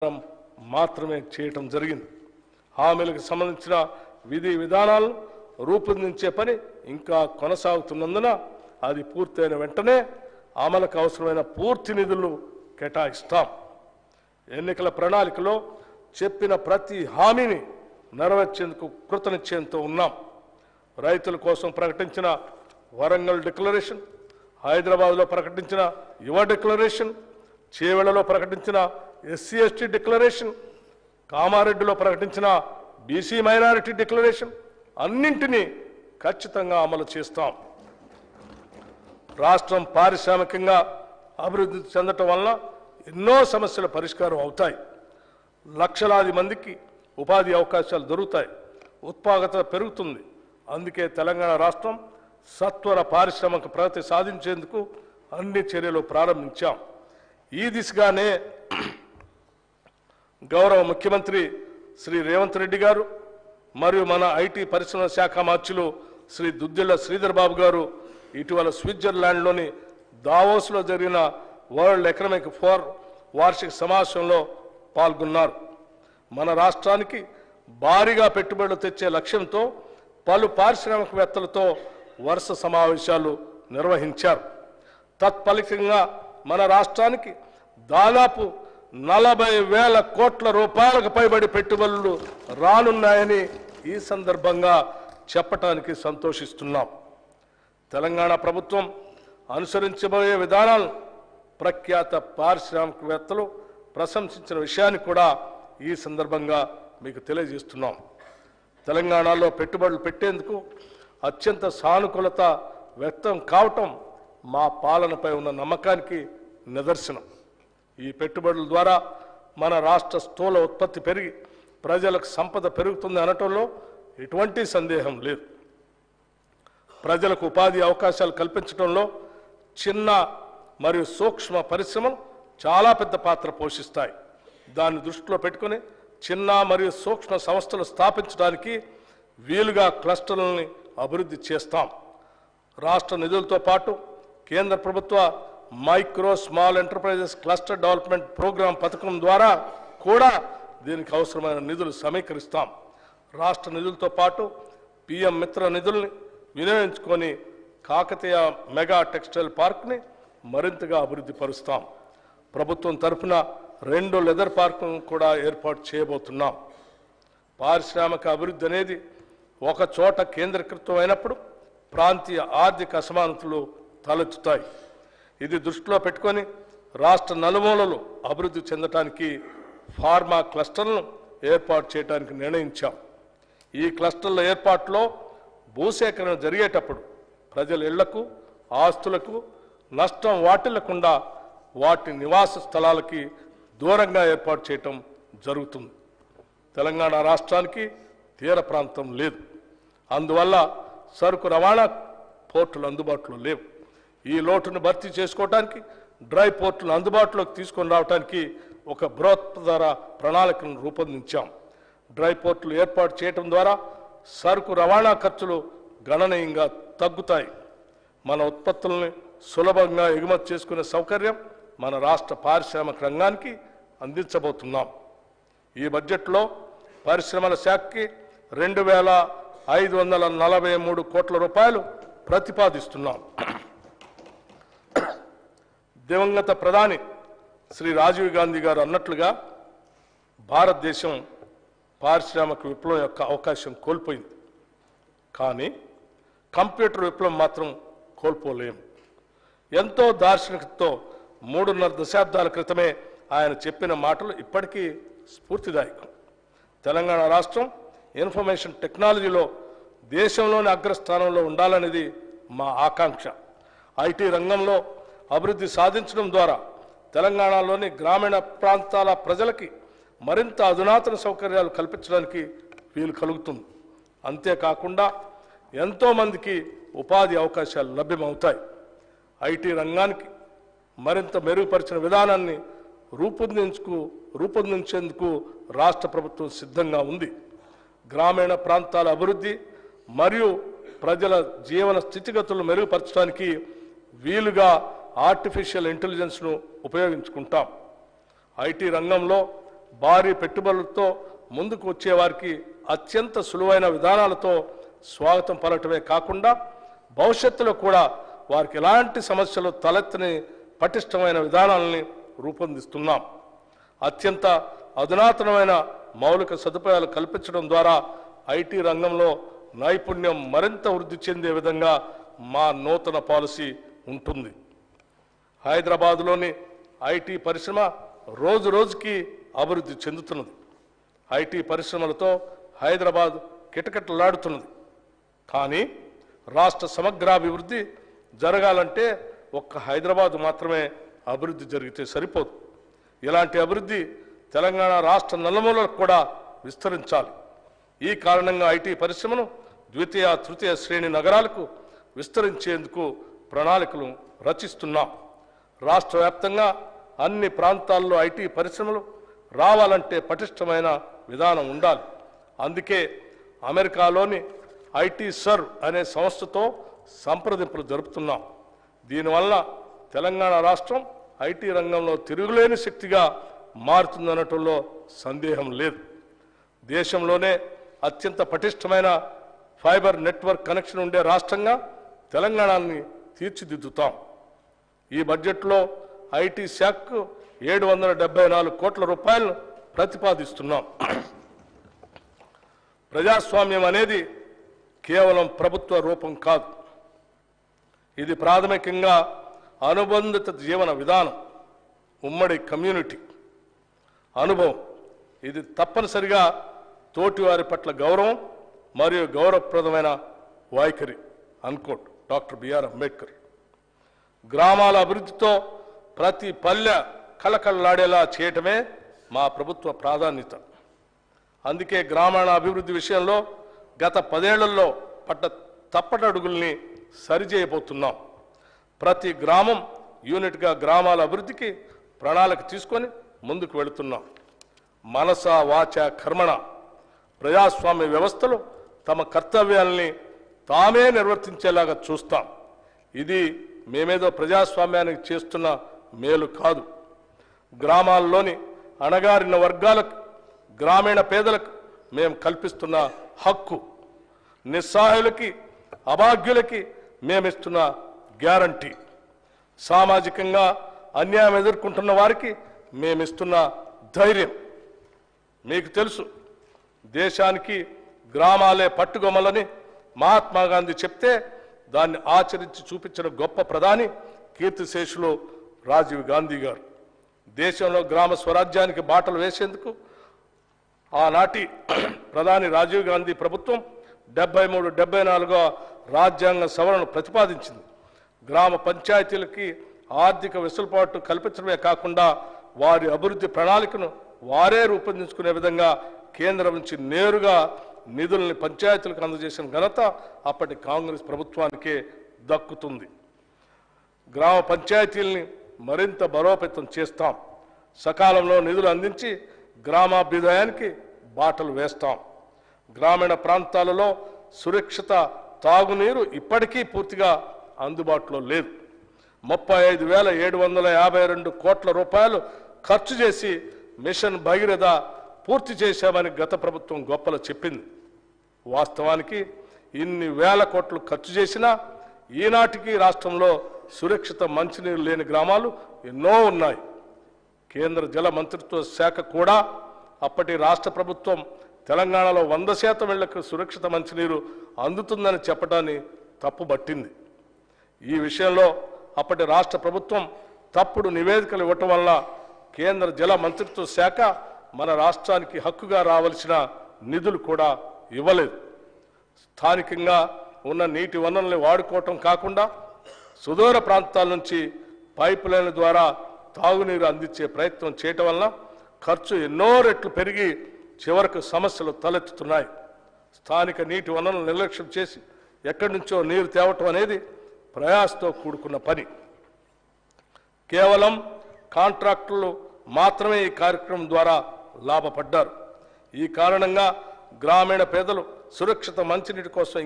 మాత్రమే చేయటం జరిగింది. హామీలకు సంబంధించిన విధి విధానాలను రూపొందించే పని ఇంకా కొనసాగుతున్నందున అది పూర్తయిన వెంటనే అమలుకు అవసరమైన పూర్తి నిధులు కేటాయిస్తాం. ఎన్నికల ప్రణాళికలో చెప్పిన ప్రతి హామీని నెరవేర్చేందుకు కృతనిశ్చయంతో ఉన్నాం. రైతుల కోసం ప్రకటించిన వరంగల్ డిక్లరేషన్, హైదరాబాద్లో ప్రకటించిన యువ డిక్లరేషన్, చేవెళ్లలో ప్రకటించిన ఎస్సీ ఎస్టీ డిక్లరేషన్, కామారెడ్డిలో ప్రకటించిన బీసీ మైనారిటీ డిక్లరేషన్ అన్నింటినీ ఖచ్చితంగా అమలు చేస్తాం. రాష్ట్రం పారిశ్రామికంగా అభివృద్ధి చెందటం వలన ఎన్నో సమస్యల పరిష్కారం అవుతాయి. లక్షలాది మందికి ఉపాధి అవకాశాలు దొరుకుతాయి. ఉత్పాదకత పెరుగుతుంది. అందుకే తెలంగాణ రాష్ట్రం సత్వర పారిశ్రామిక ప్రగతి సాధించేందుకు అన్ని చర్యలు ప్రారంభించాం. ఈ దిశగానే గౌరవ ముఖ్యమంత్రి శ్రీ రేవంత్ రెడ్డి గారు మరియు మన ఐటీ పరిశ్రమల శాఖ మార్చులు శ్రీ దుద్దిళ్ల శ్రీధర్ బాబు గారు ఇటీవల స్విట్జర్లాండ్లోని దావోస్లో జరిగిన వరల్డ్ ఎకనామిక్ ఫోరం వార్షిక సమావేశంలో పాల్గొన్నారు. మన రాష్ట్రానికి భారీగా పెట్టుబడులు తెచ్చే లక్ష్యంతో పలు పారిశ్రామికవేత్తలతో వరుస సమావేశాలు నిర్వహించారు. తత్ఫలితంగా మన రాష్ట్రానికి దాదాపు 40,000 కోట్ల రూపాయలకు పైబడి పెట్టుబడులు రానున్నాయని ఈ సందర్భంగా చెప్పటానికి సంతోషిస్తున్నాం. తెలంగాణ ప్రభుత్వం అనుసరించబోయే విధానాలను ప్రఖ్యాత పారిశ్రామికవేత్తలు ప్రశంసించిన విషయాన్ని కూడా ఈ సందర్భంగా మీకు తెలియజేస్తున్నాం. తెలంగాణలో పెట్టుబడులు పెట్టేందుకు అత్యంత సానుకూలత వ్యక్తం కావటం మా పాలనపై ఉన్న నమ్మకానికి నిదర్శనం. ఈ పెట్టుబడుల ద్వారా మన రాష్ట్ర స్థూల ఉత్పత్తి పెరిగి ప్రజలకు సంపద పెరుగుతుంది అనటంలో ఎటువంటి సందేహం లేదు. ప్రజలకు ఉపాధి అవకాశాలు కల్పించడంలో చిన్న మరియు సూక్ష్మ పరిశ్రమలు చాలా పెద్ద పాత్ర పోషిస్తాయి. దాన్ని దృష్టిలో పెట్టుకుని చిన్న మరియు సూక్ష్మ సంస్థలు స్థాపించడానికి వీలుగా క్లస్టర్లని అభివృద్ధి చేస్తాం. రాష్ట్ర నిధులతో పాటు కేంద్ర ప్రభుత్వ micro small enterprises cluster development programme పథకం ద్వారా కూడా దీనికి అవసరమైన నిధులు సమీకరిస్తాం. రాష్ట్ర నిధులతో పాటు పిఎం మిత్ర నిధుల్ని వినియోగించుకొని కాకతీయ మెగా టెక్స్టైల్ పార్క్ని మరింతగా అభివృద్ధి పరుస్తాం. ప్రభుత్వం తరఫున 2 లెదర్ పార్కులను కూడా ఏర్పాటు చేయబోతున్నాం. పారిశ్రామిక అభివృద్ధి అనేది ఒక చోట కేంద్రీకృతం అయినప్పుడు ప్రాంతీయ ఆర్థిక అసమానతలు తలెత్తుతాయి. ఇది దృష్టిలో పెట్టుకొని రాష్ట్ర నలుమూలలు అభివృద్ధి చెందడానికి ఫార్మా క్లస్టర్లను ఏర్పాటు చేయడానికి నిర్ణయించాం. ఈ క్లస్టర్ల ఏర్పాటులో భూసేకరణ జరిగేటప్పుడు ప్రజల ఇళ్లకు ఆస్తులకు నష్టం వాటిల్లకుండా వాటి నివాస స్థలాలకి దూరంగా ఏర్పాటు చేయటం జరుగుతుంది. తెలంగాణ రాష్ట్రానికి తీర ప్రాంతం లేదు. అందువల్ల సరుకు రవాణా పోర్టులు అందుబాటులో లేవు. ఈ లోటును భర్తీ చేసుకోవడానికి డ్రై పోర్టులను అందుబాటులోకి తీసుకొని రావడానికి ఒక బృహత్తర ప్రణాళికను రూపొందించాం. డ్రై పోర్టులు ఏర్పాటు చేయడం ద్వారా సరుకు రవాణా ఖర్చులు గణనీయంగా తగ్గుతాయి. మన ఉత్పత్తులను సులభంగా ఎగుమతి చేసుకునే సౌకర్యం మన రాష్ట్ర పారిశ్రామిక రంగానికి అందించబోతున్నాం. ఈ బడ్జెట్లో పరిశ్రమల శాఖకి 2,543 కోట్ల రూపాయలు ప్రతిపాదిస్తున్నాం. దివంగత ప్రధాని శ్రీ రాజీవ్ గాంధీ గారు అన్నట్లుగా భారతదేశం పారిశ్రామిక విప్లవం యొక్క అవకాశం కోల్పోయింది. కానీ కంప్యూటర్ విప్లవం మాత్రం కోల్పోలేము. ఎంతో దార్శనికతతో 3.5 దశాబ్దాల క్రితమే ఆయన చెప్పిన మాటలు ఇప్పటికీ స్ఫూర్తిదాయకం. తెలంగాణ రాష్ట్రం ఇన్ఫర్మేషన్ టెక్నాలజీలో దేశంలోని అగ్రస్థానంలో ఉండాలనేది మా ఆకాంక్ష. ఐటీ రంగంలో అభివృద్ధి సాధించడం ద్వారా తెలంగాణలోని గ్రామీణ ప్రాంతాల ప్రజలకి మరింత అధునాతన సౌకర్యాలు కల్పించడానికి వీలు కలుగుతుంది. అంతేకాకుండా ఎంతోమందికి ఉపాధి అవకాశాలు లభ్యమవుతాయి. ఐటీ రంగానికి మరింత మెరుగుపరిచిన విధానాన్ని రూపొందించేందుకు రాష్ట్ర ప్రభుత్వం సిద్ధంగా ఉంది. గ్రామీణ ప్రాంతాల అభివృద్ధి మరియు ప్రజల జీవన స్థితిగతులను మెరుగుపరచడానికి వీలుగా ఆర్టిఫిషియల్ ఇంటెలిజెన్స్ను ఉపయోగించుకుంటాం. ఐటీ రంగంలో భారీ పెట్టుబడులతో ముందుకు వచ్చేవారికి అత్యంత సులువైన విధానాలతో స్వాగతం పలకటమే కాకుండా భవిష్యత్తులో కూడా వారికి ఎలాంటి సమస్యలు తలెత్తని పటిష్టమైన విధానాలని రూపొందిస్తున్నాం. అత్యంత అధునాతనమైన మౌలిక సదుపాయాలు కల్పించడం ద్వారా ఐటీ రంగంలో నైపుణ్యం మరింత వృద్ధి చెందే విధంగా మా నూతన పాలసీ ఉంటుంది. హైదరాబాద్లోని ఐటీ పరిశ్రమ రోజు రోజుకి అభివృద్ధి చెందుతున్నది. ఐటీ పరిశ్రమలతో హైదరాబాద్ కిటకిటలాడుతున్నది. కానీ రాష్ట్ర సమగ్రాభివృద్ధి జరగాలంటే ఒక్క హైదరాబాద్ మాత్రమే అభివృద్ధి జరిగితే సరిపోదు. ఇలాంటి అభివృద్ధి తెలంగాణ రాష్ట్ర నలుమూలలకు కూడా విస్తరించాలి. ఈ కారణంగా ఐటీ పరిశ్రమను ద్వితీయ తృతీయ శ్రేణి నగరాలకు విస్తరించేందుకు ప్రణాళికలు రచిస్తున్నాం. రాష్ట్ర వ్యాప్తంగా అన్ని ప్రాంతాల్లో ఐటీ పరిశ్రమలు రావాలంటే పటిష్టమైన విధానం ఉండాలి. అందుకే అమెరికాలోని ఐటీ సర్ అనే సంస్థతో సంప్రదింపులు జరుపుతున్నాం. దీనివల్ల తెలంగాణ రాష్ట్రం ఐటీ రంగంలో తిరుగులేని శక్తిగా మారుతుందనటంలో సందేహం లేదు. దేశంలోనే అత్యంత పటిష్టమైన ఫైబర్ నెట్వర్క్ కనెక్షన్ ఉండే రాష్ట్రంగా తెలంగాణని తీర్చిదిద్దుతాం. ఈ బడ్జెట్లో ఐటీ శాఖకు 774 కోట్ల రూపాయలను ప్రతిపాదిస్తున్నాం. ప్రజాస్వామ్యం అనేది కేవలం ప్రభుత్వ రూపం కాదు. ఇది ప్రాథమికంగా అనుబంధిత జీవన విధానం, ఉమ్మడి కమ్యూనిటీ అనుభవం. ఇది తప్పనిసరిగా తోటివారి పట్ల గౌరవం మరియు గౌరవప్రదమైన వైఖరి అన్కోట్ డాక్టర్ బిఆర్ అంబేద్కర్. గ్రామాల అభివృద్ధితో ప్రతి పల్లె కళకళలాడేలా చేయటమే మా ప్రభుత్వ ప్రాధాన్యత. అందుకే గ్రామీణ అభివృద్ధి విషయంలో గత 10 ఏళ్లలో పడ్డ తప్పటడుగుల్ని సరిచేయబోతున్నాం. ప్రతి గ్రామం యూనిట్గా గ్రామాల అభివృద్ధికి ప్రణాళిక తీసుకొని ముందుకు వెళుతున్నాం. మనస వాచ కర్మణ ప్రజాస్వామ్య వ్యవస్థలో తమ కర్తవ్యాల్ని తామే నిర్వర్తించేలాగా చూస్తాం. ఇది మేమేదో ప్రజాస్వామ్యానికి చేస్తున్న మేలు కాదు. గ్రామాల్లోని అణగారిన వర్గాలకు, గ్రామీణ పేదలకు మేము కల్పిస్తున్న హక్కు, నిస్సహాయులకి అభాగ్యులకి మేమిస్తున్న గ్యారంటీ, సామాజికంగా అన్యాయం ఎదుర్కొంటున్న వారికి మేమిస్తున్న ధైర్యం. మీకు తెలుసు, దేశానికి గ్రామాలే పట్టుగొమ్మలని మహాత్మా గాంధీ చెప్తే దాన్ని ఆచరించి చూపించిన గొప్ప ప్రధాని కీర్తిశేషులు రాజీవ్ గాంధీ గారు. దేశంలో గ్రామ స్వరాజ్యానికి బాటలు వేసేందుకు ఆనాటి ప్రధాని రాజీవ్ గాంధీ ప్రభుత్వం 73-74వ రాజ్యాంగ సవరణను ప్రతిపాదించింది. గ్రామ పంచాయతీలకి ఆర్థిక వెసులుబాటు కల్పించడమే కాకుండా వారి అభివృద్ధి ప్రణాళికను వారే రూపొందించుకునే విధంగా కేంద్రం నుంచి నేరుగా నిధుల్ని పంచాయతీలకు అందజేసిన ఘనత అప్పటి కాంగ్రెస్ ప్రభుత్వానికే దక్కుతుంది. గ్రామ పంచాయతీల్ని మరింత బలోపేతం చేస్తాం. సకాలంలో నిధులు అందించి గ్రామాభ్యుదయానికి బాటలు వేస్తాం. గ్రామీణ ప్రాంతాలలో సురక్షిత తాగునీరు ఇప్పటికీ పూర్తిగా అందుబాటులో లేదు. 35,752 కోట్ల రూపాయలు ఖర్చు చేసి మిషన్ భగీరథ పూర్తి చేశామని గత ప్రభుత్వం గొప్పలు చెప్పింది. వాస్తవానికి ఇన్ని వేల కోట్లు ఖర్చు చేసినా ఈనాటికి రాష్ట్రంలో సురక్షిత మంచినీరు లేని గ్రామాలు ఎన్నో ఉన్నాయి. కేంద్ర జల మంత్రిత్వ శాఖ కూడా అప్పటి రాష్ట్ర ప్రభుత్వం తెలంగాణలో 100% ఇళ్లకు సురక్షిత మంచినీరు అందుతుందని చెప్పడాన్ని తప్పుబట్టింది. ఈ విషయంలో అప్పటి రాష్ట్ర ప్రభుత్వం తప్పుడు నివేదికలు ఇవ్వటం వల్ల కేంద్ర జల మంత్రిత్వ శాఖ మన రాష్ట్రానికి హక్కుగా రావాల్సిన నిధులు కూడా ఇవ్వలేదు. స్థానికంగా ఉన్న నీటి వనరుల్ని వాడుకోవటం కాకుండా సుదూర ప్రాంతాల నుంచి పైప్ లైన్ల ద్వారా తాగునీరు అందించే ప్రయత్నం చేయటం వల్ల ఖర్చు ఎన్నో రెట్లు పెరిగి చివరకు సమస్యలు తలెత్తుతున్నాయి. స్థానిక నీటి వనరులను నిర్లక్ష్యం చేసి ఎక్కడి నుంచో నీరు తేవటం అనేది ప్రయాసతో కూడుకున్న పని. కేవలం కాంట్రాక్టులు మాత్రమే ఈ కార్యక్రమం ద్వారా లాభపడ్డారు. ఈ కారణంగా గ్రామీణ పేదలు సురక్షిత మంచినీటి కోసం